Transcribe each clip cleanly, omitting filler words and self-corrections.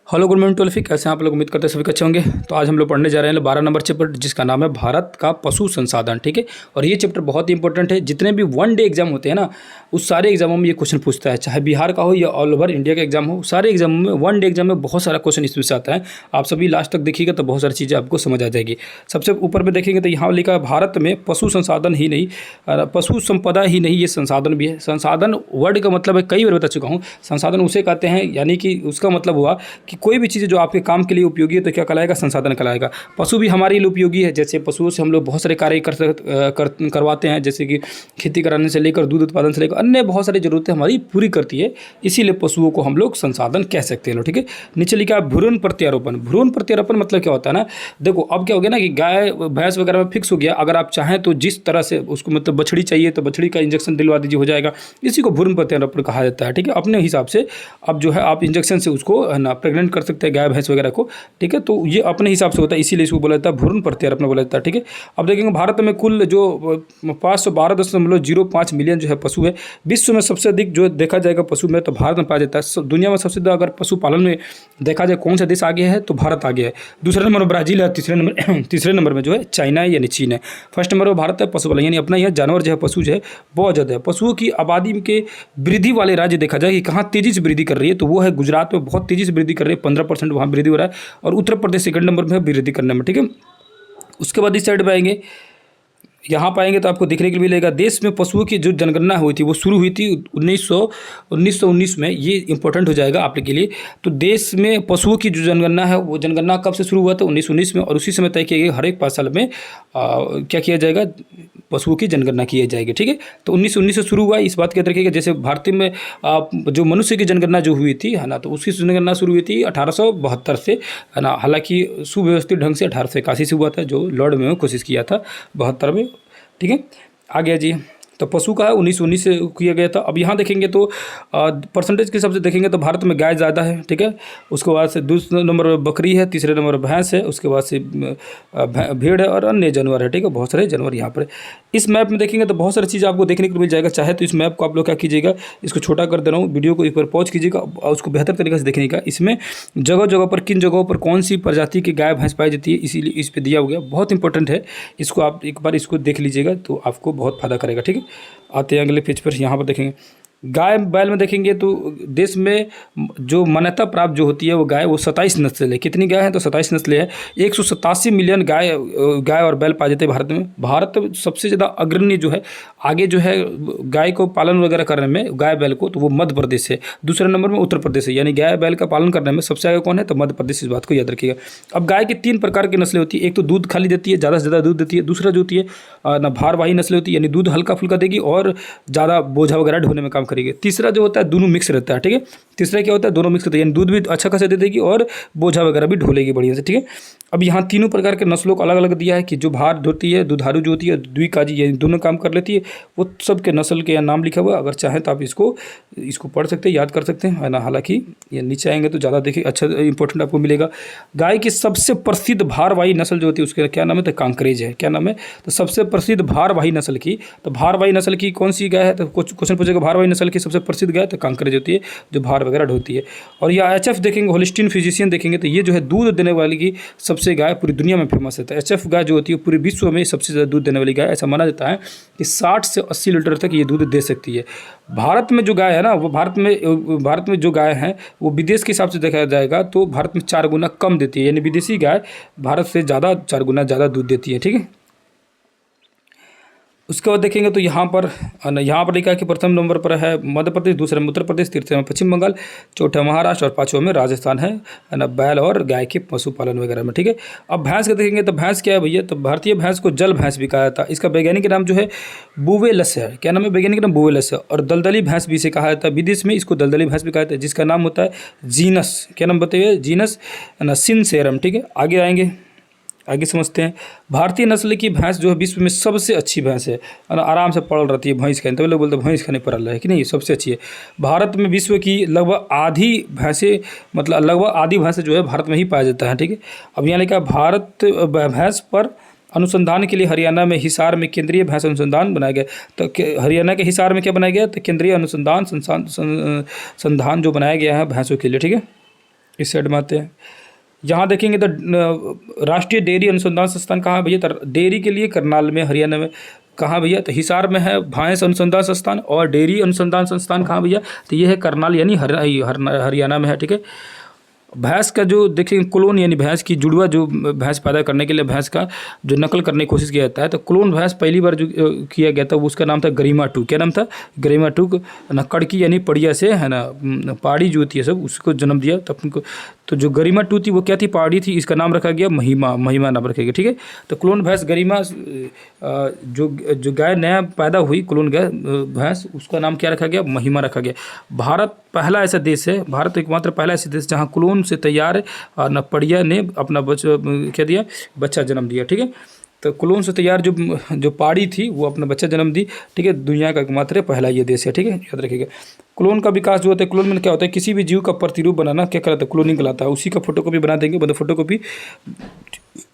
Hello good morning toll free, कैसे हैं आप लोग। उम्मीद करते हैं सभी अच्छे होंगे। तो आज हम लोग पढ़ने जा रहे हैं 12 नंबर चैप्टर, जिसका नाम है भारत का पशु संसाधन। ठीक है, और ये चैप्टर बहुत ही इंपॉर्टेंट है। जितने भी वन डे एग्जाम होते हैं ना, उस सारे एग्जामों में ये क्वेश्चन पूछता है, चाहे बिहार का हो या ऑल ओवर इंडिया का एग्जाम हो। सारे एग्जामों में वन डे एग्जाम में बहुत सारा क्वेश्चन इसमें से आता है। आप सभी लास्ट तक देखिएगा तो बहुत सारी चीज़ें आपको समझ आ जाएगी। सबसे ऊपर में देखेंगे तो यहाँ लिखा है भारत में पशु संसाधन ही नहीं, पशु संपदा ही नहीं, ये संसाधन भी है। संसाधन वर्ड का मतलब है, कई बार बता चुका हूँ, संसाधन उसे कहते हैं, यानी कि उसका मतलब हुआ कि कोई भी चीज़ जो आपके काम के लिए उपयोगी है तो क्या कहलाएगा, संसाधन कहलाएगा। पशु भी हमारे लिए उपयोगी है। जैसे पशुओं से हम लोग बहुत सारे कार्य करवाते हैं, जैसे कि खेती कराने से लेकर दूध उत्पादन से लेकर अन्य बहुत सारी जरूरतें हमारी पूरी करती है। इसीलिए पशुओं को हम लोग संसाधन कह सकते हैं। ठीक है, नीचे लिखा है भ्रूण प्रत्यारोपण। भ्रूण प्रत्यारोपण मतलब क्या होता है ना, देखो अब क्या हो गया ना कि गाय भैंस वगैरह में फिक्स हो गया। अगर आप चाहें तो जिस तरह से उसको मतलब बछड़ी चाहिए तो बछड़ी का इंजेक्शन दिलवा दीजिए, हो जाएगा। इसी को भ्रूण प्रत्यारोपण कहा जाता है। ठीक है, अपने हिसाब से अब जो है आप इंजेक्शन से उसको है ना प्रेग्नेंट कर सकते हैं गाय भैंस वगैरह को। ठीक है, तो ये अपने हिसाब से होता है, इसीलिए इसको बोला जाता है भ्रूण प्रत्यारोपण बोला जाता है। ठीक है, अब देखेंगे भारत में कुल जो 512.05 मिलियन जो है पशु है। विश्व में सबसे अधिक जो देखा जाएगा पशु में तो भारत में पाया जाता है। दुनिया में सबसे ज़्यादा अगर पशुपालन में देखा जाए कौन सा देश आगे है तो भारत आगे है। दूसरे नंबर ब्राजील है, तीसरे नंबर में जो है चाइना है यानी चीन है। फर्स्ट नंबर पर भारत है पशुपालन, यानी अपना यह जानवर जो है पशु जो है बहुत ज़्यादा है। पशुओं की आबादी के वृद्धि वाले राज्य देखा जाए कि कहाँ तेजी से वृद्धि कर रही है, तो वो है गुजरात में बहुत तेजी से वृद्धि कर रही है, 15% वहाँ वृद्धि हो रहा है। और उत्तर प्रदेश सेकंड नंबर में है वृद्धि करने में। ठीक है, उसके बाद इस साइड पे आएंगे, यहाँ पाएंगे तो आपको देखने के लिए मिलेगा देश में पशुओं की जो जनगणना हुई थी वो शुरू हुई थी 1919 में। ये इंपॉर्टेंट हो जाएगा आपके लिए। तो देश में पशुओं की जो जनगणना है वो जनगणना कब से शुरू हुआ था, 1919 में। और उसी समय तय किया गया हर एक 5 साल में क्या किया जाएगा, पशुओं की जनगणना की जाएगी। ठीक है, तो 1919 से शुरू हुआ। इस बात का याद रखिएगा, जैसे भारतीय में जो मनुष्य की जनगणना जो हुई थी है ना, तो उसकी जनगणना शुरू हुई थी 1872 से है ना। हालांकि सुव्यवस्थित ढंग से 1881 से हुआ था, जो लॉर्ड में कोशिश किया था 72 में। ठीक है, आ गया जी। तो पशु का है 1919 से किया गया था। अब यहाँ देखेंगे तो परसेंटेज के हिसाब से देखेंगे तो भारत में गाय ज़्यादा है। ठीक है, उसके बाद से दूसरे नंबर पर बकरी है, तीसरे नंबर पर भैंस है, उसके बाद से भेड़ है और अन्य जानवर है। ठीक है, बहुत सारे जानवर यहाँ पर। इस मैप में देखेंगे तो बहुत सारी चीज़ आपको देखने को मिल जाएगा। चाहे तो इस मैप को आप लोग क्या कीजिएगा, इसको छोटा कर दे रहा हूँ, वीडियो को एक बार पॉज कीजिएगा और उसको बेहतर तरीके से देखने का। इसमें जगह जगह पर किन जगहों पर कौन सी प्रजाति की गाय भैंस पाई जाती है, इसीलिए इस पर दिया हुआ बहुत इंपॉर्टेंट है। इसको आप एक बार इसको देख लीजिएगा तो आपको बहुत फायदा करेगा। ठीक है, आते हैं अगले पेज पर। यहाँ पर देखेंगे गाय बैल में देखेंगे तो देश में जो मान्यता प्राप्त जो होती है वो गाय, वो 27 नस्ल है। कितनी गाय है तो 27 नस्लें है। 187 मिलियन गाय और बैल पाए जाते हैं भारत में। भारत सबसे ज़्यादा अग्रणी जो है आगे जो है गाय को पालन वगैरह करने में, गाय बैल को, तो वो मध्य प्रदेश है। दूसरे नंबर में उत्तर प्रदेश है, यानी गाय बैल का पालन करने में सबसे आगे कौन है तो मध्य प्रदेश। इस बात को याद रखिएगा। अब गाय की 3 प्रकार की नस्लें होती है। एक तो दूध खाली देती है, ज़्यादा से ज़्यादा दूध देती है। दूसरा जो होती है ना भारवाही नस्लें होती है, यानी दूध हल्का फुल्का देगी और ज़्यादा बोझा वगैरह ढोने में काम करेगी। तीसरा जो होता है दोनों मिक्स रहता है। ठीक है, तीसरा क्या होता है, दोनों मिक्स रहता है, यानी दूध भी अच्छा खासा दे देगी और बोझा वगैरह भी ढोलेगी बढ़िया से। ठीक है, अब यहाँ तीनों प्रकार के नस्लों को अलग अलग दिया है कि जो भार होती है, दुधारू जो होती है, द्विकाजी, ये दोनों काम कर लेती है। वो सब के नस्ल के नाम लिखा हुआ है। अगर चाहें तो आप इसको पढ़ सकते हैं, याद कर सकते हैं, है ना। हालांकि ये नीचे आएंगे तो ज़्यादा देखिए अच्छा इंपॉर्टेंट आपको मिलेगा। गाय की सबसे प्रसिद्ध भारवाही नस्ल जो होती है उसका क्या नाम है तो कांकरेज है। क्या नाम है तो सबसे प्रसिद्ध भारवाही नस्ल की, तो भारवाही नस्ल की कौन सी गाय है तो कुछ क्वेश्चन पूछेगा। भारवाही नस्ल की सबसे प्रसिद्ध गाय तो कांकरेज होती है, जो भार वगैरह ढोती है। और यह HF देखेंगे, होलिस्टीन फ्रिजिशियन देखेंगे तो ये जो है दूध देने वाली की सबसे गाय पूरी दुनिया में फेमस है। तो HF गाय जो होती है पूरे विश्व में सबसे ज़्यादा दूध देने वाली गाय। ऐसा माना जाता है कि 60 से 80 लीटर तक ये दूध दे सकती है। भारत में जो गाय है ना, वो भारत में जो गाय है वो विदेश के हिसाब से देखा जाएगा तो भारत में 4 गुना कम देती है, यानी विदेशी गाय भारत से ज़्यादा 4 गुना ज़्यादा दूध देती है। ठीक है, उसके बाद देखेंगे तो यहाँ पर लिखा है कि प्रथम नंबर पर है मध्य प्रदेश, दूसरे में उत्तर प्रदेश, तीसरे में पश्चिम बंगाल, चौथा महाराष्ट्र और 5वां में राजस्थान है ना, बैल और गाय के पशुपालन वगैरह में। ठीक है, अब भैंस का देखेंगे तो भैंस क्या है भैया, तो भारतीय भैंस को जल भैंस भी कहा जाता है। इसका वैज्ञानिक नाम जो है बुवेलस है। क्या नाम है वैज्ञानिक नाम, बुवेलस है। और दलदली भैंस भी इसे कहा जाता है, विदेश में इसको दलदली भैंस भी कहा जाता है, जिसका नाम होता है जीनस। क्या नाम बताइए, जीनस ना सिनसेरम। ठीक है, आगे आएंगे, आगे समझते हैं। भारतीय नस्ल की भैंस जो है विश्व में सबसे अच्छी भैंस है, आराम से पड़ल रहती है भैंस खाने, तो लोग बोलते हैं भैंस खाने पड़ल है कि नहीं, सबसे अच्छी है। भारत में विश्व की लगभग आधी भैंसें, मतलब लगभग आधी भैंसें जो है भारत में ही पाया जाता है। ठीक है, अब यहाँ लिखा भारत भैंस पर अनुसंधान के लिए हरियाणा में हिसार में केंद्रीय भैंस अनुसंधान बनाया गया। तो हरियाणा के हिसार में क्या बनाया गया तो केंद्रीय अनुसंधान संस्थान जो बनाया गया है भैंसों के लिए। ठीक है, इस साइड में आते हैं। यहाँ देखेंगे तो राष्ट्रीय डेयरी अनुसंधान संस्थान कहाँ है भैया? तो डेयरी के लिए करनाल में, हरियाणा में। कहाँ भैया? तो हिसार में है भैंस अनुसंधान संस्थान। और डेयरी अनुसंधान संस्थान कहाँ भैया? तो ये है करनाल यानी हरियाणा में है, ठीक है। भैंस का जो देखेंगे क्लोन यानी भैंस की जुड़वा, जो भैंस पैदा करने के लिए भैंस का जो नकल करने की कोशिश किया जाता है, तो क्लोन भैंस पहली बार जो किया गया था वो उसका नाम था गरिमा 2। क्या नाम था? गरिमा 2 ना, कड़की यानी पड़िया से है ना, पहाड़ी जो होती है सब उसको जन्म दिया तब उनको। तो जो गरिमा 2 थी वो क्या थी? पहाड़ी थी। इसका नाम रखा गया महिमा, महिमा नाम रखा गया, ठीक है। तो क्लोन भैंस गरिमा जो गाय नया पैदा हुई क्लोन गाय भैंस, उसका नाम क्या रखा गया? महिमा रखा गया। भारत पहला ऐसा देश है, भारत एकमात्र पहला ऐसा देश जहाँ क्लोन से तैयार और न पड़िया ने अपना क्या दिया? बच्चा जन्म दिया, ठीक है। तो क्लोन से तैयार जो पाड़ी थी वो अपना बच्चा जन्म दी, ठीक है। दुनिया का एकमात्र पहला ये देश है, ठीक है, याद रखिएगा। क्लोन का विकास जो होता है, क्लोन में क्या होता है? किसी भी जीव का प्रतिरूप बनाना क्या कहलाता है? क्लोनिंग कहलाता है। उसी का फोटोकॉपी बना देंगे, मतलब फोटोकॉपी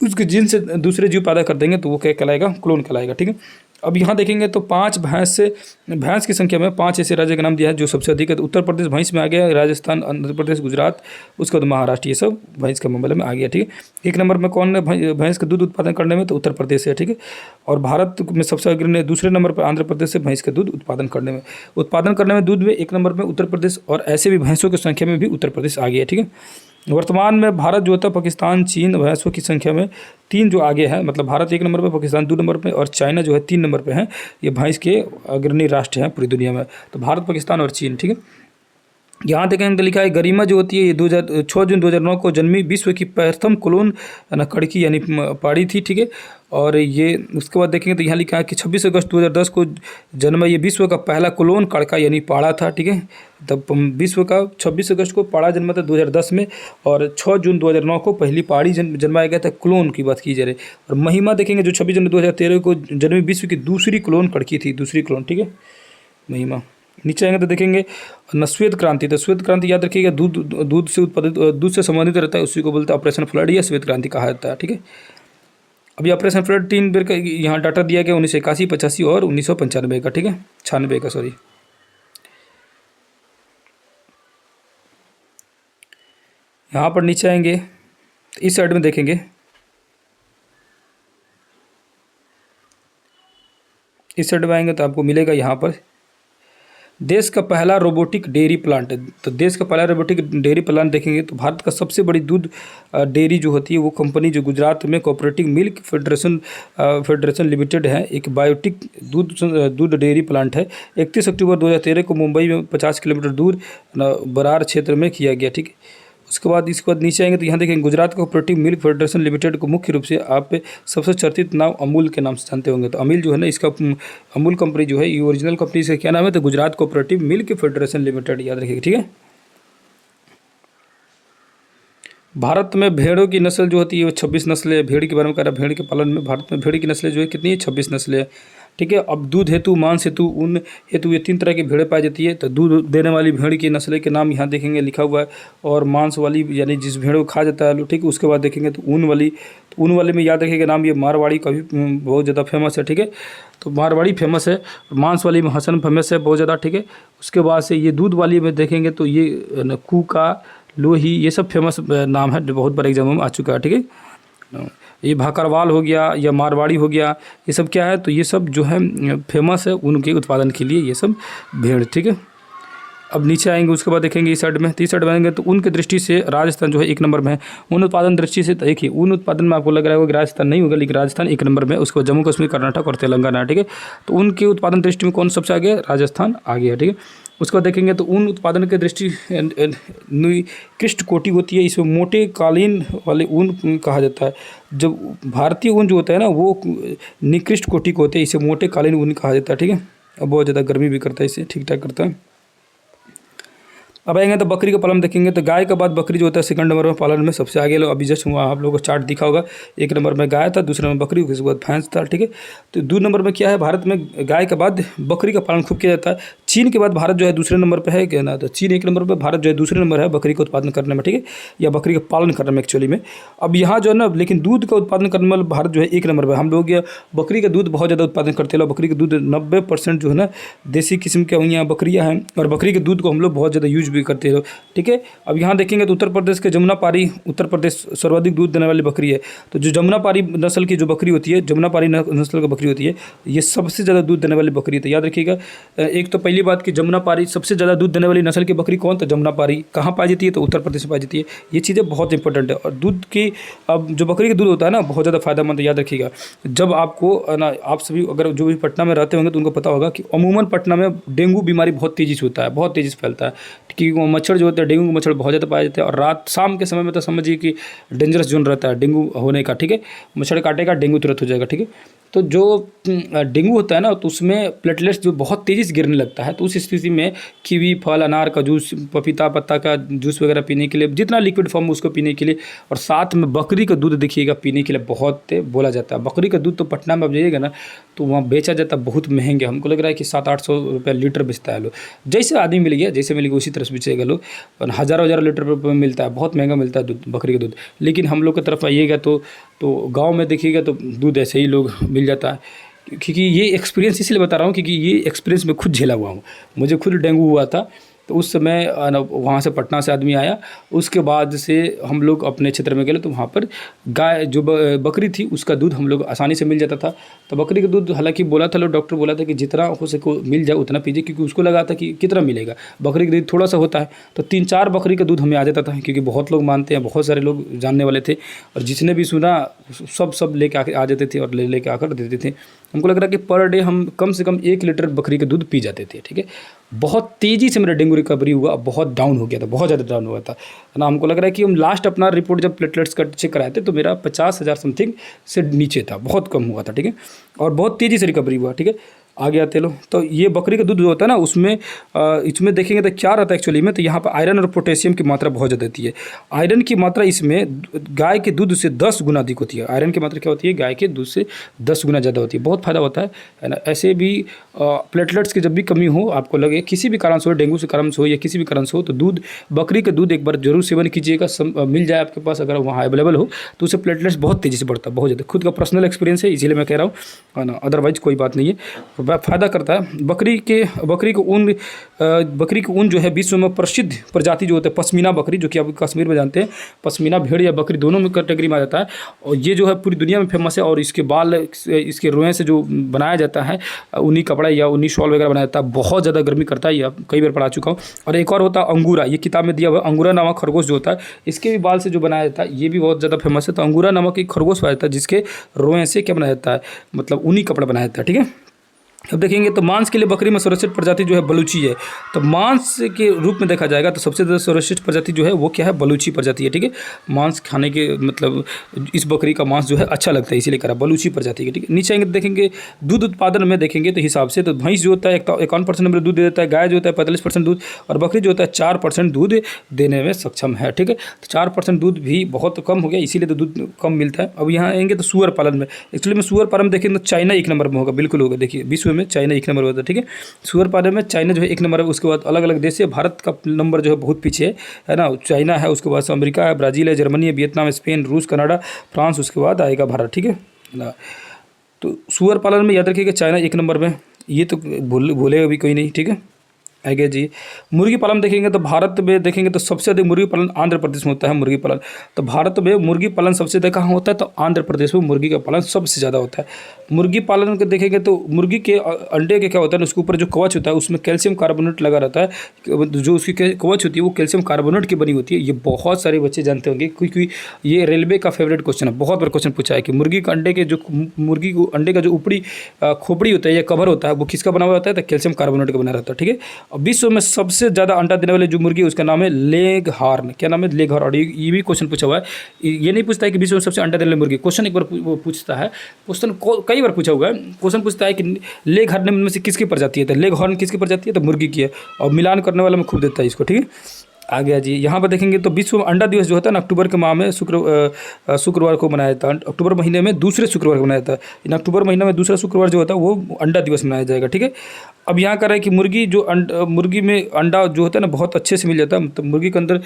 उसके जीन से दूसरे जीव पैदा कर देंगे तो वो क्या कहलाएगा? क्लोन कहलाएगा, ठीक है। अब यहाँ देखेंगे तो 5 भैंस की संख्या में 5 ऐसे राज्य का नाम दिया है जो सबसे अधिक है। तो उत्तर प्रदेश भैंस में आ गया, राजस्थान, आंध्र प्रदेश, गुजरात, उसके बाद महाराष्ट्र, ये सब भैंस के मामले में आ गया, ठीक है। एक नंबर में कौन है भैंस का दूध उत्पादन करने में? तो उत्तर प्रदेश है, ठीक है। और भारत में सबसे अग्रणी दूसरे नंबर पर आंध्र प्रदेश से भैंस का दूध उत्पादन करने में दूध में 1 नंबर में उत्तर प्रदेश। और ऐसे भी भैंसों की संख्या में भी उत्तर प्रदेश आ गया, ठीक है। वर्तमान में भारत जो होता है, पाकिस्तान, चीन भैंसों की संख्या में 3 जो आगे है, मतलब भारत 1 नंबर पे, पाकिस्तान 2 नंबर पे और चाइना जो है 3 नंबर पे है। ये भैंस के अग्रणी राष्ट्र हैं पूरी दुनिया में, तो भारत, पाकिस्तान और चीन, ठीक है। यहाँ देखेंगे तो लिखा है गरिमा जो होती है ये 6 जून 2009 को जन्मी विश्व की प्रथम क्लोन कड़की यानी पाड़ी थी, ठीक है। और ये उसके बाद देखेंगे तो यहाँ लिखा है कि 26 अगस्त 2010 को जन्मा ये विश्व का पहला क्लोन कड़का यानी पाड़ा था, ठीक है। तब विश्व का 26 अगस्त को पाड़ा जन्मा था 2010 में, और 6 जून 2009 को पहली पाड़ी जन्माया गया था। क्लोन की बात की जा रही। और महिमा देखेंगे जो 26 जनवरी 2013 को जन्मी विश्व की दूसरी क्लोन कड़की थी, दूसरी क्लोन, ठीक है, महिमा। नीचे आएंगे तो देखेंगे न श्वेत क्रांति। तो श्वेत क्रांति याद रखिएगा, दूध से संबंधित रहता है, उसी को बोलते हैं ऑपरेशन फ्लड या श्वेत क्रांति कहा जाता है, ठीक है। अभी ऑपरेशन फ्लड 3 बार का यहाँ डाटा दिया गया, 1981, 85 और 1995 का, ठीक है, 96 का, सॉरी। यहाँ पर नीचे आएंगे इस साइड में देखेंगे, इस साइड में आएंगे तो आपको मिलेगा यहाँ पर देश का पहला रोबोटिक डेयरी प्लांट। तो देश का पहला रोबोटिक डेयरी प्लांट देखेंगे तो भारत का सबसे बड़ी दूध डेयरी जो होती है वो कंपनी जो गुजरात में कोऑपरेटिव मिल्क फेडरेशन लिमिटेड है, एक बायोटिक दूध डेयरी प्लांट है। 31 अक्टूबर 2013 को मुंबई में 50 किलोमीटर दूर बरार क्षेत्र में किया गया, ठीक है। इसके बाद नीचे आएंगे तो यहाँ देखेंगे Gujarat cooperative milk federation limited को मुख्य रूप से आप सबसे चर्चित नाम अमूल के नाम से जानते होंगे। तो अमूल जो है ना, इसका अमूल कंपनी जो है ये ओरिजिनल कंपनी से क्या नाम है? तो Gujarat cooperative milk federation limited, याद रखिएगा, ठीक है। भारत में भेड़ों की नस्ल जो होती है वो 26 नस्लें है। भेड़ के बारे में कह रहा है, भेड़ के पालन में भारत में भेड़ की नस्लें जो है कितनी है? 26 नस्लें है, ठीक है। अब दूध हेतु, मांस हेतु, ऊन हेतु ये 3 तरह की भेड़ें पाई जाती है। तो दूध देने वाली भेड़ की नस्लें के नाम यहाँ देखेंगे लिखा हुआ है, और मांस वाली यानी जिस भेड़ को खा जाता है, ठीक है। उसके बाद देखेंगे तो ऊन वाले में याद रखिएगा नाम, ये मारवाड़ी का भी बहुत ज़्यादा फेमस है, ठीक है। तो मारवाड़ी फेमस है, मांस वाली में हसन फेमस है बहुत ज़्यादा, ठीक है। उसके बाद से ये दूध वाली में देखेंगे तो ये कूका, लोही, ये सब फेमस नाम है, बहुत बार एग्जाम में आ चुका है, ठीक है। ये भाकरवाल हो गया या मारवाड़ी हो गया, ये सब क्या है? तो ये सब जो है फेमस है उनके उत्पादन के लिए, ये सब भेड़, ठीक है। अब नीचे आएंगे उसके बाद देखेंगे इस साइड में, तीस साइड में आएंगे तो उनकी दृष्टि से राजस्थान जो है 1 नंबर में है। ऊन उत्पादन दृष्टि से देखिए, ऊन उत्पादन में आपको लग रहा है कि राजस्थान नहीं होगा, लेकिन राजस्थान 1 नंबर में है। उसके बाद जम्मू कश्मीर, कर्नाटक और तेलंगाना, ठीक है। तो उनके उत्पादन दृष्टि में कौन सबसे आगे? राजस्थान आगे है, ठीक है। उसके बाद देखेंगे तो ऊन उत्पादन की दृष्टि निकृष्ट कोटि होती है, इसमें मोटे कालीन वाले ऊन कहा जाता है। जब भारतीय ऊन जो होता है ना वो निकृष्ट कोटि को होते हैं, इसे मोटे कालीन ऊन कहा जाता है, ठीक है। अब बहुत ज़्यादा गर्मी भी करता है, इसे ठीक ठाक करता है। अब आएंगे तो बकरी का पालन देखेंगे तो गाय के बाद बकरी जो होता है 2nd नंबर में पालन में सबसे आगे। अभी जस्ट हुआ आप लोगों को चार्ट दिखा होगा, 1 नंबर में गाय था, दूसरे नंबर बकरी, उसके बाद भैंस था, ठीक है। तो 2 नंबर में क्या है? भारत में गाय के बाद बकरी का पालन खूब किया जाता है। चीन के बाद भारत जो है दूसरे नंबर पे है, क्या ना, तो चीन एक नंबर पे, भारत जो है दूसरे नंबर है बकरी का उत्पादन करने में, ठीक है, या बकरी का पालन करने में एक्चुअली में। अब यहाँ जो है ना, लेकिन दूध का उत्पादन करने में भारत जो है एक नंबर पे। हम लोग ये बकरी का दूध बहुत ज़्यादा उत्पादन करते हैं, बकरी का दूध 90% जो है ना देसी किस्म की यहाँ बकरियाँ हैं, और बकरी के दूध को हम लोग बहुत ज़्यादा यूज भी करते हैं, ठीक है। अब यहाँ देखेंगे तो उत्तर प्रदेश के जमुना पारी, उत्तर प्रदेश सर्वाधिक दूध देने वाली बकरी है। तो जो जमुना पारी नस्ल की जो बकरी होती है, जमुना पारी नस्ल की बकरी होती है, ये सबसे ज़्यादा दूध देने वाली बकरी है। तो याद रखिएगा, एक तो पहली बात कि जमुना पारी सबसे ज़्यादा दूध देने वाली नस्ल की बकरी कौन, तो जमुना पारी कहाँ पाई जाती है, तो उत्तर प्रदेश में पाई जाती है। ये चीज़ें बहुत इंपॉर्टेंट है। और दूध की, अब जो बकरी का दूध होता है ना, बहुत ज़्यादा फायदेमंद है। याद रखिएगा, जब आपको ना, आप सभी अगर जो भी पटना में रहते होंगे तो उनको पता होगा कि अमूमन पटना में डेंगू बीमारी बहुत तेज़ी से होता है, बहुत तेज़ी से फैलता है, क्योंकि वो मच्छर जो होते हैं, डेंगू के मच्छर बहुत ज़्यादा पाए जाते हैं। और रात शाम के समय में तो समझिए कि डेंजरस जोन रहता है डेंगू होने का, ठीक है। मच्छर काटेगा, डेंगू तुरंत हो जाएगा, ठीक है। तो जो डेंगू होता है ना, तो उसमें प्लेटलेट्स जो बहुत तेज़ी से गिरने लगता है। तो उस स्थिति में कीवी फल, अनार का जूस, पपीता पत्ता का जूस वगैरह पीने के लिए, जितना लिक्विड फॉर्म उसको पीने के लिए, और साथ में बकरी का दूध देखिएगा पीने के लिए बहुत बोला जाता है। बकरी का दूध तो पटना में आप जाइएगा ना, तो वहाँ बेचा जाता है बहुत महंगे। हमको लग रहा है कि 700-800 रुपये लीटर बेचता है लोग। जैसे आदमी मिल गया, जैसे मिल गया उसी तरह से बेचेगा लोग, और हज़ारों लीटर पर मिलता है, बहुत महंगा मिलता है दूध, बकरी का दूध। लेकिन हम लोग की तरफ आइएगा तो गाँव में देखिएगा तो दूध ऐसे ही लोग मिल जाता है। क्योंकि ये एक्सपीरियंस इसलिए बता रहा हूँ क्योंकि ये एक्सपीरियंस मैं खुद झेला हुआ हूँ। मुझे खुद डेंगू हुआ था, तो उस समय वहाँ से पटना से आदमी आया, उसके बाद से हम लोग अपने क्षेत्र में गए, तो वहाँ पर गाय जो बकरी थी उसका दूध हम लोग आसानी से मिल जाता था। तो बकरी का दूध हालांकि बोला था लोग, डॉक्टर बोला था कि जितना हो सके मिल जाए उतना पीजिए, क्योंकि उसको लगा था कि कितना मिलेगा। बकरी का दूध थोड़ा सा होता है, तो 3-4 बकरी का दूध हमें आ जाता था, क्योंकि बहुत लोग मानते हैं, बहुत सारे लोग जानने वाले थे, और जिसने भी सुना सब लेके आके आ जाते थे और लेके आकर देते थे। हमको लग रहा है कि पर डे हम कम से कम 1 लीटर बकरी का दूध पी जाते थे, ठीक है। बहुत तेज़ी से मेरा डेंगू रिकवरी हुआ, बहुत डाउन हो गया था, बहुत ज़्यादा डाउन हुआ था ना। हमको लग रहा है कि हम लास्ट अपना रिपोर्ट जब प्लेटलेट्स का चेक कराए थे तो मेरा 50,000 समथिंग से नीचे था, बहुत कम हुआ था, ठीक है। और बहुत तेज़ी से रिकवरी हुआ, ठीक है। आगे आते लो, तो ये बकरी का दूध जो होता है ना, उसमें इसमें देखेंगे तो क्या रहता है एक्चुअली में, तो यहाँ पर आयरन और पोटेशियम की मात्रा बहुत ज़्यादा होती है। आयरन की मात्रा इसमें गाय के दूध से 10 गुना अधिक होती है। आयरन की मात्रा क्या होती है, गाय के दूध से 10 गुना ज़्यादा होती है। बहुत फ़ायदा होता है ना। ऐसे भी प्लेटलेट्स की जब भी कमी हो, आपको लगे किसी भी कारण से हो, डेंगू से कारण से हो या किसी भी कारण से हो, तो दूध, बकरी का दूध एक बार जरूर सेवन कीजिएगा। मिल जाए आपके पास, अगर वहाँ अवेलेबल हो, तो उससे प्लेटलेट्स बहुत तेज़ी से बढ़ता है, बहुत ज़्यादा। खुद का पर्सनल एक्सपीरियंस है, इसीलिए मैं कह रहा हूँ, है ना, अदरवाइज़ कोई बात नहीं है। फ़ायदा करता है। बकरी के ऊन जो है विश्व में प्रसिद्ध प्रजाति जो होता है पश्मीना बकरी, जो कि आप कश्मीर में जानते हैं, पश्मीना भेड़ या बकरी दोनों में कैटेगरी में आ जाता है। और ये जो है पूरी दुनिया में फेमस है। और इसके बाल, इसके रोएं से जो बनाया जाता है ऊनी कपड़ा या ऊनी शॉल वगैरह बनाया जाता है, बहुत ज़्यादा गर्मी करता है। ये आप कई बार पढ़ा चुका हूँ। और एक और होता है अंगूरा, ये किताब में दिया हुआ है। अंगूरा नामक खरगोश जो होता है, इसके भी बाल से जो बनाया जाता है, ये भी बहुत ज़्यादा फेमस है। तो अंगूरा नामक एक खरगोश पाया जाता है, जिसके रोएं से क्या बनाया जाता है, मतलब ऊनी कपड़ा बनाया जाता है, ठीक है। अब देखेंगे तो मांस के लिए बकरी में सर्वश्रेष्ठ प्रजाति जो है बलूची है। तो मांस के रूप में देखा जाएगा तो सबसे ज़्यादा सर्वश्रेष्ठ प्रजाति जो है वो क्या है, बलूची प्रजाति है, ठीक है। मांस खाने के मतलब इस बकरी का मांस जो है अच्छा लगता है, इसीलिए करा बलूची प्रजाति के, ठीक है। नीचे आएंगे तो देखेंगे दूध उत्पादन में देखेंगे तो हिसाब से, तो भैंस जो होता है 51% नंबर दूध दे देता है, गाय जो होता है 45% दूध, और बकरी जो होता है 4% दूध देने में सक्षम है, ठीक है। तो 4% दूध भी बहुत कम हो गया, इसीलिए तो दूध कम मिलता है। अब यहाँ आएंगे तो सुअर पालन में, एक्चुअली में सुअर पालन देखेंगे तो चाइना 1 नंबर में होगा, बिल्कुल होगा। देखिए विश्व में चाइना 1 नंबर होता है, ठीक है। सुअर पालन में चाइना जो है 1 नंबर है। उसके बाद अलग अलग देश है, भारत का नंबर जो है बहुत पीछे है ना। चाइना है, उसके बाद अमेरिका है, ब्राज़ील है, जर्मनी है, वियतनाम है, स्पेन, रूस, कनाडा, फ्रांस, उसके बाद आएगा भारत, ठीक है ना। तो सुअर पालन में याद रखिएगा चाइना 1 नंबर में, ये तो भूलेगा भी कोई नहीं, ठीक है। आगे जी मुर्गी पालन देखेंगे तो भारत में देखेंगे तो सबसे अधिक मुर्गी पालन आंध्र प्रदेश में होता है। मुर्गी पालन तो भारत में मुर्गी पालन सबसे ज़्यादा कहाँ होता है, तो आंध्र प्रदेश में मुर्गी का पालन सबसे ज़्यादा होता है। मुर्गी पालन को देखेंगे तो मुर्गी के अंडे के क्या होता है, उसके ऊपर जो कवच होता है उसमें कैल्शियम कार्बोनेट लगा रहता है। जो उसकी कवच होती है वो कैल्शियम कार्बोनेट की बनी होती है। ये बहुत सारे बच्चे जानते होंगे, क्योंकि ये रेलवे का फेवरेट क्वेश्चन है। बहुत बार क्वेश्चन पूछा है कि मुर्गी के अंडे का जो ऊपरी खोपड़ी होता है या कवर होता है वो किसका बना हुआ होता है, तो कैल्शियम कार्बोनेट का बना रहता है, ठीक है। और विश्व में सबसे ज़्यादा अंडा देने वाले जो मुर्गी है उसका नाम है लेग हॉर्न। क्या नाम है, लेग हॉर्न। और ये भी क्वेश्चन पूछा हुआ है, ये नहीं पूछता है कि विश्व में सबसे अंडा देने वाली मुर्गी। क्वेश्चन एक बार वो पूछता है, क्वेश्चन कई बार पूछा हुआ है। क्वेश्चन पूछता है कि लेग हॉर्न में से किसकी प्रजाति है, तो लेग हॉर्न किसकी प्रजाति है, तो मुर्गी की है। और मिलान करने वाला में खूब देता है इसको, ठीक है। आ गया जी, यहाँ पर देखेंगे तो विश्व अंडा दिवस जो होता है ना, अक्टूबर के माह में शुक्रवार को मनाया जाता है। अक्टूबर महीने में दूसरे शुक्रवार को मनाया जाता है। इन अक्टूबर महीने में दूसरा शुक्रवार जो होता है वो अंडा दिवस मनाया जाएगा, ठीक है। अब यहाँ कर रहा है कि मुर्गी में अंडा जो होता है ना बहुत अच्छे से मिल जाता है। मतलब मुर्गी के अंदर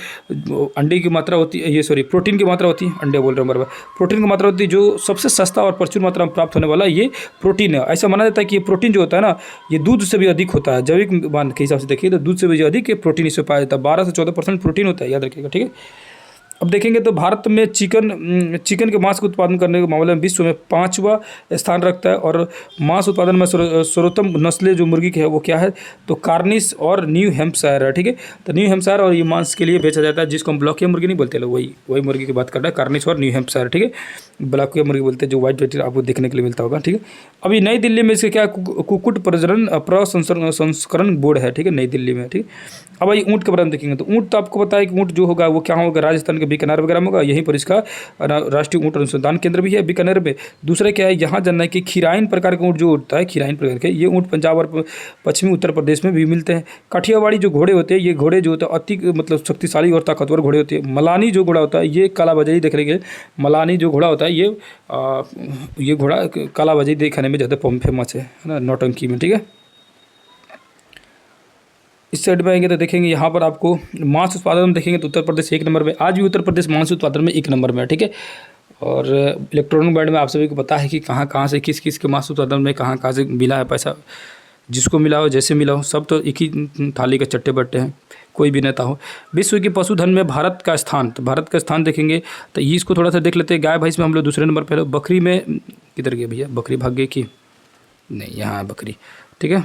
अंडे की मात्रा होती है, ये सॉरी प्रोटीन की मात्रा होती है, अंडे बोल रहे हैं बराबर, प्रोटीन की मात्रा होती है, जो सबसे सस्ता और प्रचुर मात्रा में प्राप्त होने वाला ये प्रोटीन है। ऐसा माना जाता है कि ये प्रोटीन जो होता है ना ये दूध से भी अधिक होता है। जैविक मान के हिसाब से देखिए तो दूध से भी अधिक प्रोटीन इसमें पाया जाता है। 12 से 14% प्रोटीन होता है, याद रखिएगा, ठीक है। अब देखेंगे तो भारत में चिकन के मांस का उत्पादन करने के मामले में विश्व में 5वां स्थान रखता है। और मांस उत्पादन में सर्वोत्तम नस्लें जो मुर्गी की है वो क्या है, तो कार्निश और न्यू हैम्पशायर है, ठीक है। तो न्यू हैम्पशायर और ये मांस के लिए बेचा जाता है, जिसको हम ब्लॉकिया मुर्गी नहीं बोलते लोग, वही मुर्गी की बात कर रहा है, कार्निश और न्यू हैम्पशायर, ठीक है। ब्लॉकिया मुर्गी बोलते हैं, जो व्हाइट आपको देखने के लिए मिलता होगा, ठीक है। अभी नई दिल्ली में इसके क्या कुक्कुट प्रजनन प्रसंस्करण बोर्ड है, ठीक है, नई दिल्ली में, ठीक। अब भाई ऊँट के बारे में देखेंगे तो ऊँट तो आपको पता है कि ऊँट जो होगा वो क्या होगा, राजस्थान के बीकानेर वगैरह में होगा। यहीं पर इसका राष्ट्रीय ऊँट अनुसंधान केंद्र भी है बीकानेर में। दूसरा क्या है, यहाँ जानना है कि खीराइन प्रकार का ऊँट जो होता है, खीराइन प्रकार के ये ऊँट पंजाब और पश्चिमी उत्तर प्रदेश में भी मिलते हैं। काठियावाड़ी जो घोड़े होते हैं, ये घोड़े जो होते हैं अति मतलब शक्तिशाली और ताकतवर घोड़े होते हैं। मलानी जो घोड़ा होता है ये कालाबाजारी देखने के, मलानी जो घोड़ा होता है ये घोड़ा कालाबाजारी दिखाने में ज़्यादा फेमस है ना, नौटंकी में, ठीक है। इस साइड में आएंगे तो देखेंगे यहाँ पर आपको मांस उत्पादन में देखेंगे तो उत्तर प्रदेश 1 नंबर में, आज भी उत्तर प्रदेश मांस उत्पादन में 1 नंबर में है, ठीक है। और इलेक्ट्रॉनिक वर्ल्ड में आप सभी को पता है कि कहाँ कहाँ से किस किस के मांस उत्पादन में कहाँ कहाँ से मिला है पैसा, जिसको मिला हो जैसे मिला हो, सब तो एक ही थाली के चट्टे बट्टे हैं, कोई भी नेता हो। विश्व की पशुधन में भारत का स्थान, तो भारत का स्थान देखेंगे तो ये इसको थोड़ा सा देख लेते हैं। गाय भैंस में हम लोग दूसरे नंबर पर, बकरी में किधर गए भैया, बकरी भाग गई कि नहीं, यहाँ बकरी, ठीक है।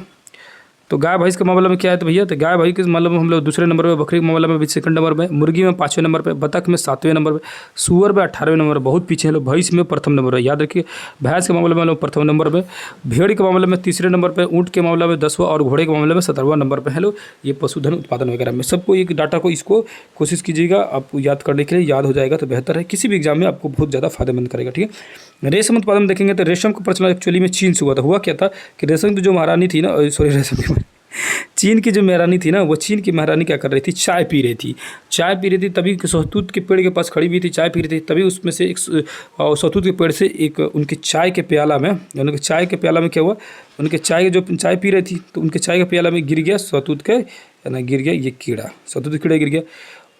तो गाय भैंस के मामले में क्या है तो भैया, तो गाय भैंस के मामले में हम लोग दूसरे नंबर पे, बकरी के मामले में भी 2nd नंबर पे, मुर्गी में 5वें नंबर पे, बतख में 7वें नंबर पे, सुअर में 18वें नंबर पर, बहुत पीछे है लोग। भैंस में 1म नंबर है, याद रखिए। भैंस के मामले में लोग 1म नंबर पे, भेड़ के मामले में 3रे नंबर पे, ऊँट के मामले में 10वां और घोड़े के मामले में 17वां नंबर पर है लोग। ये पशुधन उत्पादन वगैरह में सबको एक डाटा को इसको कोशिश कीजिएगा, आपको याद करने के लिए, याद हो जाएगा तो बेहतर है, किसी भी एग्जाम में आपको बहुत ज़्यादा फायदेमंद करेगा, ठीक है। रेशम उत्पादन देखेंगे तो रेशम का प्रचलन एक्चुअली में चीन से हुआ था। हुआ क्या था कि रेशम की जो महारानी थी ना, सॉरी रेशम की चीन की जो महारानी थी ना, वो चीन की महारानी क्या कर रही थी, चाय पी रही थी। तभी सहतूत के पेड़ के पास खड़ी हुई थी, चाय पी रही थी। तभी उसमें से एक सहतूत के पेड़ से एक उनके चाय के प्याला में क्या हुआ, उनके चाय जो चाय पी रही थी तो उनके चाय के प्याला में गिर गया सहतूत के, गिर गया ये कीड़ा, सहतूत कीड़ा गिर गया।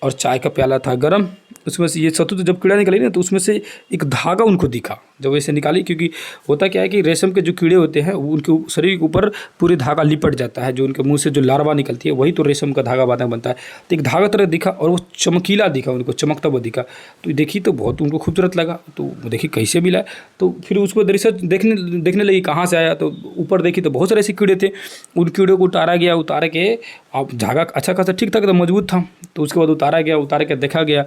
और चाय का प्याला था गर्म, उसमें से ये सहतूत जब कीड़ा निकली ना तो उसमें से एक धागा उनको दिखा, जब वैसे निकाली, क्योंकि होता क्या है कि रेशम के जो कीड़े होते हैं उनके शरीर के ऊपर पूरे धागा लिपट जाता है, जो उनके मुंह से जो लार्वा निकलती है वही तो रेशम का धागा बाद में बनता है। तो एक धागा तरह दिखा और वो चमकीला दिखा, उनको चमकता हुआ दिखा। तो देखी तो बहुत उनको खूबसूरत लगा, तो देखी कैसे मिला, तो फिर उसको रिसर्च देखने लगी कहाँ से आया। तो ऊपर देखी तो बहुत सारे ऐसे कीड़े थे, उन कीड़ों को उतारा गया, उतार के अब धागा अच्छा खासा ठीक ठाक था, मजबूत था। तो उसके बाद उतार के देखा गया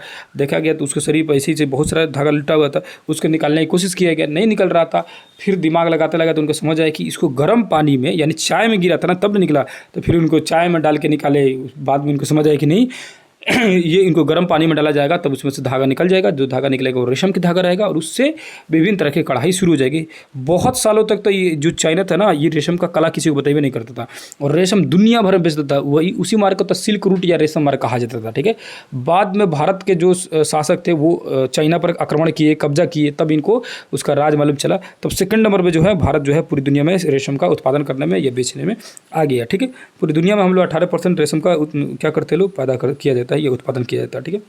तो उसके शरीर पर ऐसे ही बहुत सारा धागा लिपटा हुआ था, उसको निकालने की कोशिश किया गया, नहीं निकल रहा था। फिर दिमाग लगाते लगा तो उनको समझ आया कि इसको गर्म पानी में यानी चाय में गिरा था ना, तब निकला। तो फिर उनको चाय में डाल के निकाले, बाद में उनको समझ आया कि नहीं ये इनको गर्म पानी में डाला जाएगा तब उसमें से धागा निकल जाएगा, जो धागा निकलेगा वो रेशम की धागा रहेगा और उससे विभिन्न तरह की कढ़ाई शुरू हो जाएगी। बहुत सालों तक तो ये जो चाइना था ना, ये रेशम का कला किसी को बताइए नहीं करता था और रेशम दुनिया भर में बेचता था। वही उसी मार्ग को तो सिल्क रूट या रेशम मार्ग कहा जाता था, ठीक है। बाद में भारत के जो शासक थे वो चाइना पर आक्रमण किए, कब्जा किए, तब इनको उसका राज मालूम चला। तब 2nd नंबर पर जो है भारत जो है पूरी दुनिया में रेशम का उत्पादन करने में या बेचने में आ गया, ठीक है। पूरी दुनिया में हम लोग 18% रेशम का क्या करते लोग पैदा किया जाता है, ये उत्पादन किया जाता है, ठीक है।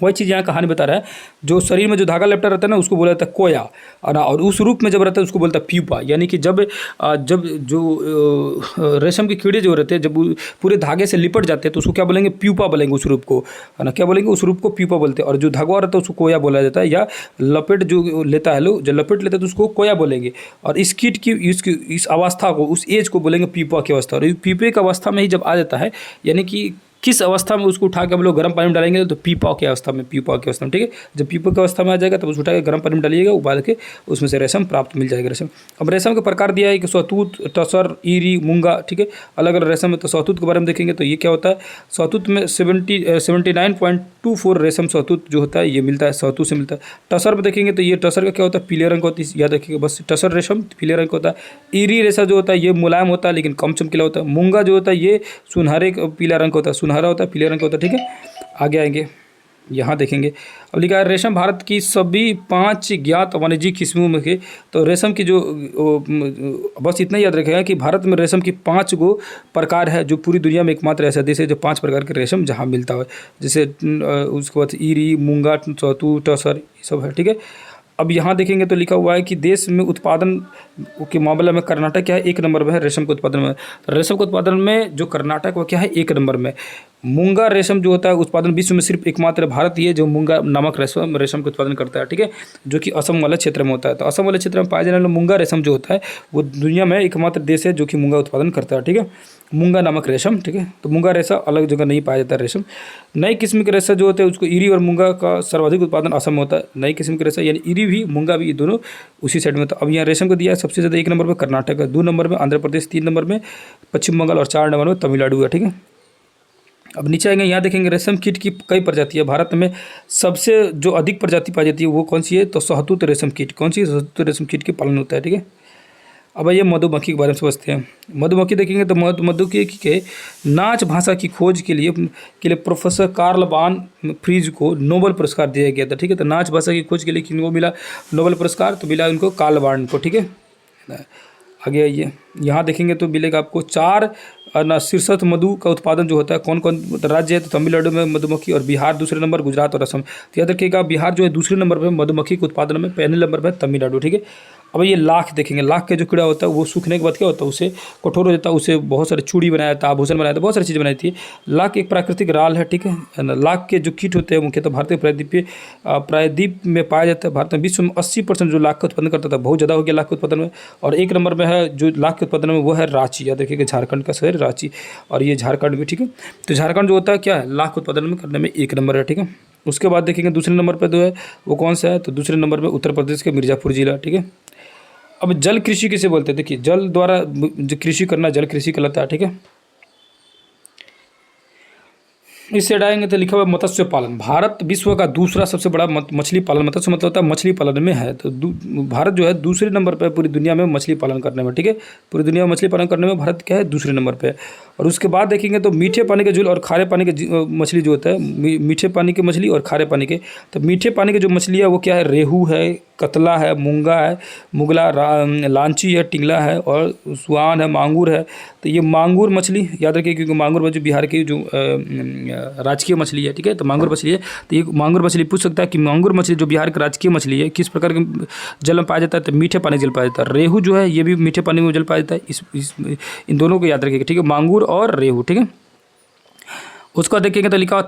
वही चीज़ यहाँ कहानी बता रहा है, जो शरीर में जो धागा लपटा रहता है ना उसको बोला जाता है कोया, और उस रूप में जब रहता है उसको बोलता है प्यूपा। यानी कि जब जो रेशम के कीड़े जो रहते हैं जब पूरे धागे से लिपट जाते हैं तो उसको क्या बोलेंगे, प्यूपा बोलेंगे उस रूप को, है ना, क्या बोलेंगे, उस रूप को प्यूपा बोलते हैं। और जो धागा रहता है उसको कोया बोला जाता है, या लपेट जो लेता है लोग, जो लपेट लेते हैं तो उसको कोया बोलेंगे। और इस कीट की इस अवस्था को, उस एज को बोलेंगे प्यूपा की अवस्था। और प्यूपे की अवस्था में ही जब आ जाता है, यानी कि किस अवस्था में उसको उठा के हम लोग गर्म पानी में डालेंगे, तो पीपा की अवस्था में, ठीक है। जब पीपा की अवस्था में आ जाएगा तब उसको उठा के गर्म पानी में डालिएगा, उबाल के उसमें से रेशम प्राप्त मिल जाएगा रेशम। अब रेशम के प्रकार दिया है कि सहतूत, टसर, ईरी, मूंगा, ठीक है, अलग अलग रेशम है। तो सहतूत के बारे में देखेंगे तो ये क्या होता है, सहतूत में 79.24 रेशम सहतूत जो होता है ये मिलता है, सहतूत से मिलता है। टसर में देखेंगे तो ये टसर का क्या होता है, पीले रंग का होती है, याद रखिएगा बस, टसर रेशम पीले रंग का होता है। ईरी रेशा जो होता है ये मुलायम होता है लेकिन कम चमकीला होता है। मूंगा जो होता है ये सुनहरे पीला रंग का होता है, सुनहरा होता है, पीले रंग का होता है, ठीक है। आगे आएंगे, यहाँ देखेंगे। अब लिखा है रेशम भारत की सभी 5 ज्ञात वाणिज्यिक किस्मों में के, तो रेशम की जो बस इतना याद रखेगा कि भारत में रेशम की 5 गो प्रकार है, जो पूरी दुनिया में एकमात्र ऐसा देश है जो 5 प्रकार के रेशम जहाँ मिलता है। जैसे उसके बाद ईरी, मूंगा, चौतू, टसर, ये सब है, ठीक है। अब यहाँ देखेंगे तो लिखा हुआ है कि देश में उत्पादन के मामले में कर्नाटक क्या है, 1 नंबर में है रेशम के उत्पादन में। तो रेशम के उत्पादन में जो कर्नाटक वो क्या है, 1 नंबर में। मूंगा रेशम जो होता है उत्पादन विश्व में सिर्फ एकमात्र भारत ही है जो मूंगा नामक रेशम का उत्पादन करता है, ठीक है, जो कि असम वाले क्षेत्र में होता है। तो असम वाले क्षेत्र में पाया जाने वाला मूंगा रेशम जो होता है वो दुनिया में एकमात्र देश है जो कि मूंगा उत्पादन करता है, ठीक है, मूंगा नामक रेशम, ठीक है। तो मूंगा रेशा अलग जगह नहीं पाया जाता है रेशम। नई किस्म के रेशा जो होते हैं उसको ईरी और मूंगा का सर्वाधिक उत्पादन असम में होता है। नई किस्म के रेशा यानी ईरी भी मूंगा भी, ये दोनों उसी साइड में होता है। अब यहाँ रेशम को दिया है सबसे ज़्यादा 1 नंबर पर कर्नाटक है, 2 नंबर में आंध्र प्रदेश, 3 नंबर में पश्चिम बंगाल और 4 नंबर में तमिलनाडु है, ठीक है। अब नीचे आएंगे, यहाँ देखेंगे रेशम कीट की कई प्रजाति है। भारत में सबसे जो अधिक प्रजाति पाई जाती है वो कौन सी है, तो शहतूत रेशम कीट। कौन सी, शहतूत रेशम कीट के पालन होता है, ठीक है। अब ये मधुमक्खी के बारे में समझते हैं। मधुमक्खी देखेंगे तो मधुमक्खी के नाच भाषा की खोज के लिए प्रोफेसर कार्ल वान फ्रीज को नोबेल पुरस्कार दिया गया था, ठीक है। तो नाच भाषा की खोज के लिए किनको मिला नोबेल पुरस्कार, तो मिला उनको कार्ल वान को, ठीक है। आगे आइए, यहाँ देखेंगे तो मिलेगा आपको 4 शीर्षस्थ मधु का उत्पादन जो होता है कौन कौन राज्य है, तो तमिलनाडु में मधुमक्खी और बिहार दूसरे नंबर, गुजरात और असम। तो याद रखिएगा बिहार जो है दूसरे नंबर पर मधुमक्खी के उत्पादन में, पहले नंबर पर तमिलनाडु, ठीक है। अब ये लाख देखेंगे, लाख का जो कीड़ा होता है वो सूखने के बाद क्या होता है, उसे कठोर हो जाता है, उसे बहुत सारे चूड़ी बनाया जाता है, आभूषण बनाया जाता है, बहुत सारी चीज़ बनाई थी। लाख एक प्राकृतिक राल है, ठीक है। लाख के जो कीट होते हैं मुख्यतः भारतीय प्रायद्वीप में पाया जाता है। भारत में विश्व में 80% जो लाख का उत्पादन करता था, बहुत ज़्यादा हो गया लाख के उत्पादन में। और 1 नंबर में है जो लाख के उत्पादन में वो है रांची। याद रखिएगा झारखंड का शहर रांची, और ये झारखंड भी, ठीक है। तो झारखंड जो होता है क्या है, लाख उत्पादन में करने में 1 नंबर है, ठीक है। उसके बाद देखेंगे दूसरे नंबर पर जो है वो कौन सा है, तो दूसरे नंबर पर उत्तर प्रदेश के मिर्ज़ापुर जिला, ठीक है। अब जल कृषि किसे बोलते हैं, देखिए जल द्वारा जो कृषि करना जल कृषि कहलाता है, ठीक है। इससे हटाएंगे तो लिखा हुआ मत्स्य पालन। भारत विश्व का दूसरा सबसे बड़ा मछली पालन, मत्स्य मतलब होता है मछली पालन में है। तो भारत जो है दूसरे नंबर पर पूरी दुनिया में मछली पालन करने में, ठीक है। पूरी दुनिया में मछली पालन करने में भारत क्या है, दूसरे नंबर पे। और उसके बाद देखेंगे तो मीठे पानी के झील और खारे पानी के मछली जो होता है, मीठे पानी की मछली और खारे पानी के। तो मीठे पानी की जो मछली है वो क्या है, रेहू है, कतला है, मूंगा है, मुगला, लांची है, टिंगला है और स्वान है, मांगूर है। तो ये मांगूर मछली याद रखिए, क्योंकि मांगूर मछली बिहार की जो राजकीय मछली है, ठीक है। तो मांगूर मछली है, तो ये मांगूर मछली पूछ सकता है कि मांगूर मछली जो बिहार की राजकीय मछली है किस प्रकार के जल में पाया जाता है, तो मीठे पानी जल पाया जाता है। रेहू जो है ये भी मीठे पानी में जल पाया जाता है। इन दोनों को याद रखिएगा, ठीक है, मांगूर और रेहू, ठीक है। उसका देखेंगे तो लिखा हुआ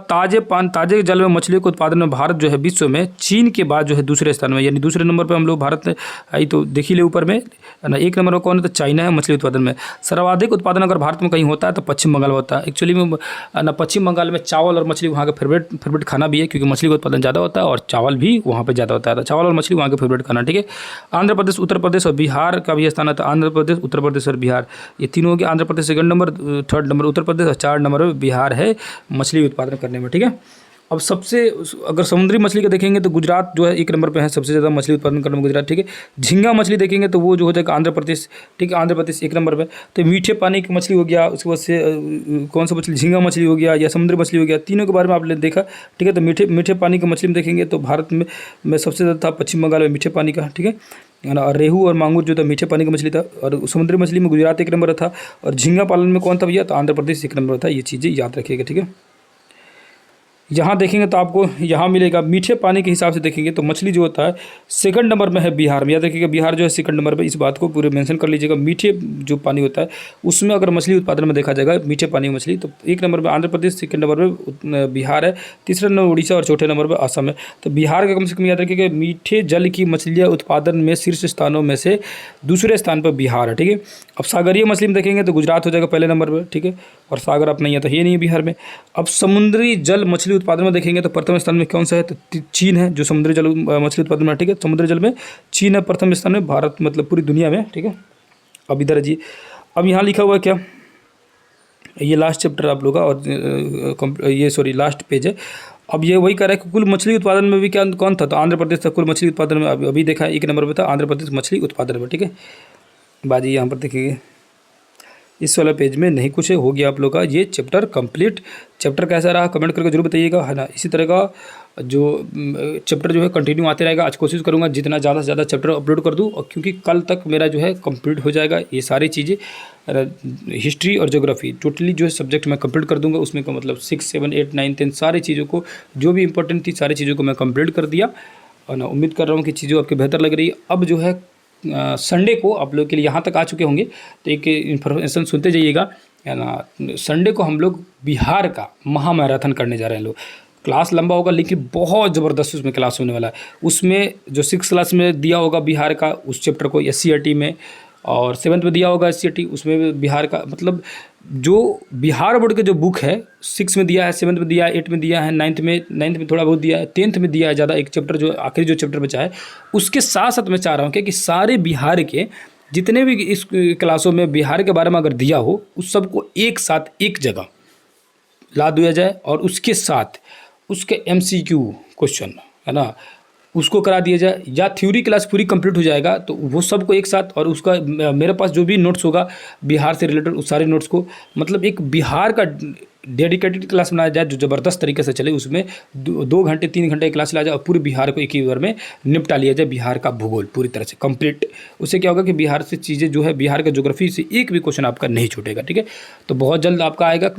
ताजे जल में मछलियों के उत्पादन में भारत जो है विश्व में चीन के बाद जो है दूसरे स्थान में, यानी दूसरे नंबर पर हम लोग भारत आई। तो देखिए ले ऊपर में ना, 1 नंबर पर कौन है, तो चाइना है मछली उत्पादन में। सर्वाधिक उत्पादन अगर भारत में कहीं होता है तो पश्चिम बंगाल में होता है। एक्चुअली में ना पश्चिम बंगाल में चावल और मछली वहाँ का फेवरेट खाना भी है, क्योंकि मछली का उत्पादन ज़्यादा होता है और चावल भी वहाँ पर ज़्यादा होता है। तो चावल और मछली वहाँ का फेवरेट खाना, ठीक है। आंध्र प्रदेश, उत्तर प्रदेश और बिहार का भी स्थान है। तो आंध्र प्रदेश, उत्तर प्रदेश और बिहार ये तीनों हो गए। Andhra Pradesh 2nd number, 3rd number Uttar Pradesh और 4 नंबर में बिहार है मछली उत्पादन करने में, ठीक है। अब सबसे अगर समुद्री मछली का देखेंगे तो गुजरात जो है 1 नंबर पे है, सबसे ज़्यादा मछली उत्पादन करने में गुजरात, ठीक है। झींगा मछली देखेंगे तो वो जो हो जाएगा आंध्र प्रदेश, ठीक है, आंध्र प्रदेश 1 नंबर पे। तो मीठे पानी की मछली हो गया, उसके बाद से कौन सा मछली, झींगा मछली हो गया या समुद्री मछली हो गया, तीनों के बारे में आपने देखा, ठीक है। तो मीठे पानी की मछली में देखेंगे तो भारत में सबसे ज़्यादा था पश्चिम बंगाल में मीठे पानी का, ठीक है ना। और रेहू और मांगूर जो था मीठे पानी की मछली था। और समुद्री मछली में गुजरात 1 नंबर था। और झींगा पालन में कौन था भैया, तो आंध्र प्रदेश 1 नंबर था। ये चीज़ें याद रखिएगा, ठीक है। यहाँ देखेंगे तो आपको यहाँ मिलेगा मीठे पानी के हिसाब से देखेंगे तो मछली जो होता है 2nd नंबर में है बिहार में। याद रखिएगा बिहार जो है 2nd नंबर पे, इस बात को पूरे मेंशन कर लीजिएगा। मीठे जो पानी होता है उसमें अगर मछली उत्पादन में देखा जाएगा मीठे पानी की मछली, तो 1 नंबर पर आंध्र प्रदेश, 2nd नंबर पर बिहार है, 3रा नंबर उड़ीसा और 4थे नंबर पर असम है। तो बिहार का कम से कम याद रखिएगा मीठे जल की मछलियाँ उत्पादन में शीर्ष स्थानों में से दूसरे स्थान पर बिहार है, ठीक है। अब सागरीय मछली में देखेंगे तो गुजरात हो जाएगा पहले नंबर पर, ठीक है। और सागर अब नहीं है तो ये नहीं है बिहार में। अब समुद्री जल मछली उत्पादन में देखेंगे तो प्रथम स्थान में कौन सा है, तो चीन है जो समुद्री जल मछली उत्पादन में, ठीक है। समुद्री जल में चीन है प्रथम स्थान में, भारत मतलब पूरी दुनिया में, ठीक है। अब इधर जी, अब यहाँ लिखा हुआ है क्या, ये लास्ट चैप्टर आप लोग का, और ये सॉरी लास्ट पेज है। अब ये वही कह रहा है कि कुल मछली उत्पादन में भी क्या कौन था, तो आंध्र प्रदेश था कुल मछली उत्पादन में। अभी देखा है 1 नंबर पर था आंध्र प्रदेश मछली उत्पादन में, ठीक है। बाजी यहाँ पर देखिए इस वाला पेज में नहीं कुछ है, हो गया आप लोग का ये चैप्टर कंप्लीट। चैप्टर कैसा रहा कमेंट करके जरूर बताइएगा, है ना। इसी तरह का जो चैप्टर जो है कंटिन्यू आते रहेगा। आज कोशिश करूँगा जितना ज़्यादा से ज़्यादा चैप्टर अपलोड कर दूँ, और क्योंकि कल तक मेरा जो है कंप्लीट हो जाएगा ये सारी चीज़ें। हिस्ट्री और ज्योग्राफी टोटली जो है सब्जेक्ट मैं कंप्लीट कर दूंगा। उसमें का मतलब 6, 7, 8, 9, 10 सारी चीज़ों को, जो भी इंपॉर्टेंट थी सारी चीज़ों को मैं कंप्लीट कर दिया। और ना उम्मीद कर रहा हूँ कि चीज़ें आपकी बेहतर लग रही है। अब जो है संडे को आप लोग के लिए यहाँ तक आ चुके होंगे तो एक इन्फॉर्मेशन सुनते जाइएगा, है ना। संडे को हम लोग बिहार का महामैराथन करने जा रहे हैं लोग। क्लास लंबा होगा लेकिन बहुत ज़बरदस्त उसमें क्लास होने वाला है। उसमें जो 6 क्लास में दिया होगा बिहार का उस चैप्टर को SCRT में, और 7th में दिया होगा SCRT, उसमें भी बिहार का मतलब जो बिहार बोर्ड के जो बुक है 6 में दिया है, 7th में दिया है, 8 में दिया है, 9th में थोड़ा बहुत दिया है, 10th में दिया है ज़्यादा एक चैप्टर जो आखिरी जो चैप्टर बचा है। उसके साथ साथ मैं चाह रहा हूँ कि सारे बिहार के जितने भी इस क्लासों में बिहार के बारे में अगर दिया हो उस सबको एक साथ एक जगह ला दिया जाए, और उसके साथ उसके MCQ क्वेश्चन, है ना, उसको करा दिया जाए। या थ्योरी क्लास पूरी कंप्लीट हो जाएगा तो वो सबको एक साथ, और उसका मेरे पास जो भी नोट्स होगा बिहार से रिलेटेड उस सारे नोट्स को, मतलब एक बिहार का डेडिकेटेड क्लास बनाया जाए जो ज़बरदस्त तरीके से चले। उसमें 2 घंटे 3 घंटे की क्लास ला जाए और पूरे बिहार को एक ही बार में निपटा लिया जाए, बिहार का भूगोल पूरी तरह से कंप्लीट। उससे क्या होगा कि बिहार से चीज़ें जो है, बिहार के ज्योग्राफी से एक भी क्वेश्चन आपका नहीं छूटेगा, ठीक है। तो बहुत जल्द आपका आएगा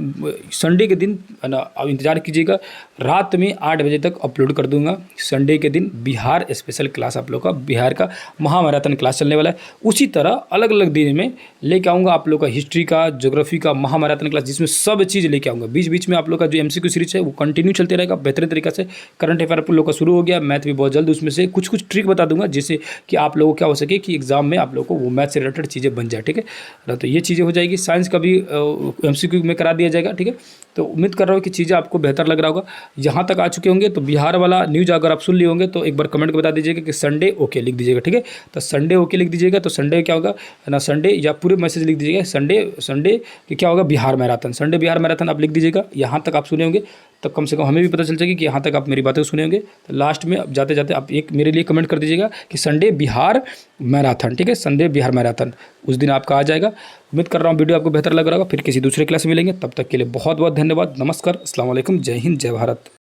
संडे के दिन, है ना, आप इंतजार कीजिएगा। रात में 8 बजे तक अपलोड कर दूंगा संडे के दिन बिहार स्पेशल क्लास आप लोग का, बिहार का महामैराथन क्लास चलने वाला है। उसी तरह अलग अलग दिन में लेके आऊँगा आप लोग का हिस्ट्री का, ज्योग्राफी का महामैराथन क्लास, जिसमें सब चीज़ लेके आऊँगा। बीच बीच में आप लोग का जो MCQ सीरीज है वो कंटिन्यू चलते रहेगा बेहतरीन तरीके से। करंट अफेयर आप लोग का शुरू हो गया, मैथ भी बहुत जल्द उसमें से कुछ कुछ ट्रिक बता दूंगा जिससे कि आप लोगों को क्या हो सके कि एग्जाम में आप लोग को वो मैथ से रिलेटेड चीज़ें बन जाए, ठीक है। तो ये चीज़ें हो जाएगी। साइंस का भी MCQ में करा दिया जाएगा, ठीक है। तो उम्मीद कर रहा हूँ कि चीज़ें आपको बेहतर लग रहा होगा। यहाँ तक आ चुके होंगे तो बिहार वाला न्यूज़ अगर आप सुन लिए होंगे तो एक बार कमेंट में बता दीजिएगा कि संडे ओके लिख दीजिएगा, ठीक है। तो संडे ओके लिख दीजिएगा। तो संडे क्या होगा, है ना, संडे, या पूरे मैसेज लिख दीजिएगा संडे कि क्या होगा, Bihar marathon, Sunday Bihar marathon आप लिख दीजिएगा। यहाँ तक आप सुने होंगे तो कम से कम हमें भी पता चल जाएगी कि यहाँ तक आप मेरी बातें सुने होंगे। तो लास्ट में अब जाते जाते आप एक मेरे लिए कमेंट कर दीजिएगा कि संडे बिहार मैराथन, ठीक है, संडे बिहार मैराथन उस दिन आपका आ जाएगा। उम्मीद कर रहा हूँ वीडियो आपको बेहतर लग रहा होगा। फिर किसी दूसरे क्लास में मिलेंगे, तब तक के लिए बहुत बहुत धन्यवाद। नमस्कार, अस्सलाम वालेकुम, जय हिंद, जय भारत।